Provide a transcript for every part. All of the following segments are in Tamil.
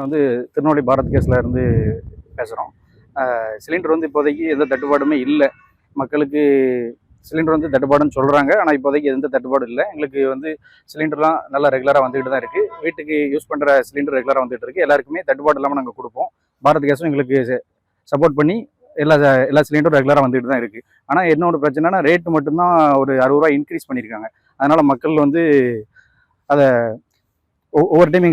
வந்து திருநெல்வேலி பாரத் கேஸ்ல இருந்து பேசுகிறோம். சிலிண்டர் வந்து இப்போதைக்கு எந்த தட்டுப்பாடுமே இல்லை. மக்களுக்கு சிலிண்டர் வந்து தட்டுப்பாடுன்னு சொல்கிறாங்க. ஆனால் இப்போதைக்கு எந்த தட்டுப்பாடும் இல்லை. எங்களுக்கு வந்து சிலிண்டர்லாம் நல்லா ரெகுலராக வந்துக்கிட்டு தான் இருக்குது. வீட்டுக்கு யூஸ் பண்ணுற சிலிண்டர் ரெகுலராக வந்துட்டு இருக்குது. எல்லாருக்குமே தட்டுப்பாடு இல்லாமல் நாங்கள் கொடுப்போம். பாரத் கேஸும் எங்களுக்கு சப்போர்ட் பண்ணி எல்லா எல்லா சிலிண்டரும் ரெகுலராக வந்துட்டு தான் இருக்குது. ஆனால் என்ன ஒரு பிரச்சனைனா ரேட்டு மட்டும்தான் ஒரு 60 ரூபா இன்க்ரீஸ் பண்ணியிருக்காங்க. அதனால் மக்கள் வந்து அதை ஒவ்வொரு டைம்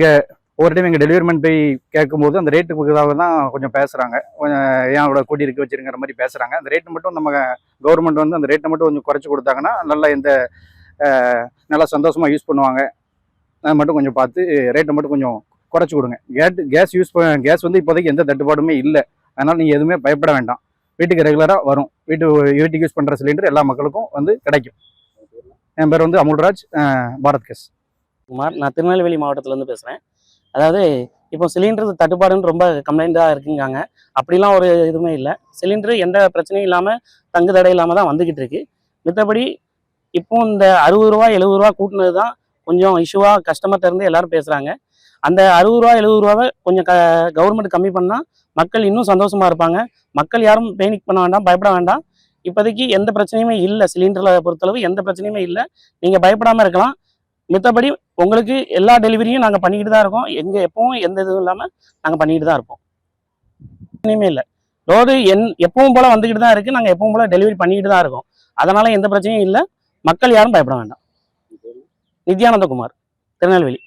இங்கே டெலிவரிமெண்ட் போய் கேட்கும்போது அந்த ரேட்டுக்காக தான் கொஞ்சம் பேசுகிறாங்க. கொஞ்சம் ஏன் அவ்வளோ கூட்டி இருக்க வச்சுருங்கிற மாதிரி பேசுகிறாங்க. அந்த ரேட்டு மட்டும் நம்ம கவர்மெண்ட் வந்து அந்த ரேட்டை மட்டும் கொஞ்சம் குறைச்சி கொடுத்தாங்கன்னா நல்லா சந்தோஷமாக யூஸ் பண்ணுவாங்க. அதை மட்டும் கொஞ்சம் பார்த்து ரேட்டை மட்டும் கொஞ்சம் குறைச்சி கொடுங்க. கேஸ் வந்து இப்போதைக்கு எந்த தட்டுப்பாடுமே இல்லை. அதனால் நீங்கள் எதுவுமே பயப்பட வேண்டாம். வீட்டுக்கு ரெகுலராக வரும். வீட்டுக்கு யூஸ் பண்ணுற சிலிண்டர் எல்லா மக்களுக்கும் வந்து கிடைக்கும். என் பேர் வந்து அமுல்ராஜ், பாரத் கேஸ். குமார். நான் திருநெல்வேலி மாவட்டத்திலேருந்து பேசுகிறேன். அதாவது இப்போ சிலிண்டர் தட்டுப்பாடுன்னு ரொம்ப கம்ப்ளைண்ட்டாக இருக்குங்காங்க. அப்படிலாம் ஒரு இதுவுமே இல்லை. சிலிண்டரு எந்த பிரச்சனையும் இல்லாமல் தங்கு தடை இல்லாமல் தான் வந்துக்கிட்டு இருக்கு. மற்றபடி இப்போ இந்த 60 ரூபா 70 ரூபா கூட்டினது தான் கொஞ்சம் இஷ்யூவாக கஸ்டமர்கிட்ட இருந்து எல்லாரும் பேசுகிறாங்க. அந்த 60 ரூபா 70 ரூபாவை கொஞ்சம் கவர்மெண்ட் கம்மி பண்ணால் மக்கள் இன்னும் சந்தோஷமாக இருப்பாங்க. மக்கள் யாரும் பேனிக் பண்ண வேண்டாம், பயப்பட வேண்டாம். இப்போதைக்கு எந்த பிரச்சனையுமே இல்லை. சிலிண்டரில் பொறுத்தளவு எந்த பிரச்சனையுமே இல்லை. நீங்கள் பயப்படாமல் இருக்கலாம். மற்றபடி உங்களுக்கு எல்லா டெலிவரியும் நாங்கள் பண்ணிக்கிட்டு தான் இருக்கோம். எப்பவும் எந்த இதுவும் இல்லாமல் நாங்கள் பண்ணிக்கிட்டு தான் இருப்போம். இனிமே இல்லை. ரோடு எப்பவும் போல் வந்துக்கிட்டு தான் இருக்குது. நாங்கள் எப்பவும் போல் டெலிவரி பண்ணிக்கிட்டு தான் இருக்கோம். அதனால் எந்த பிரச்சனையும் இல்லை. மக்கள் யாரும் பயப்பட வேண்டாம். நித்யானந்தகுமார், திருநெல்வேலி.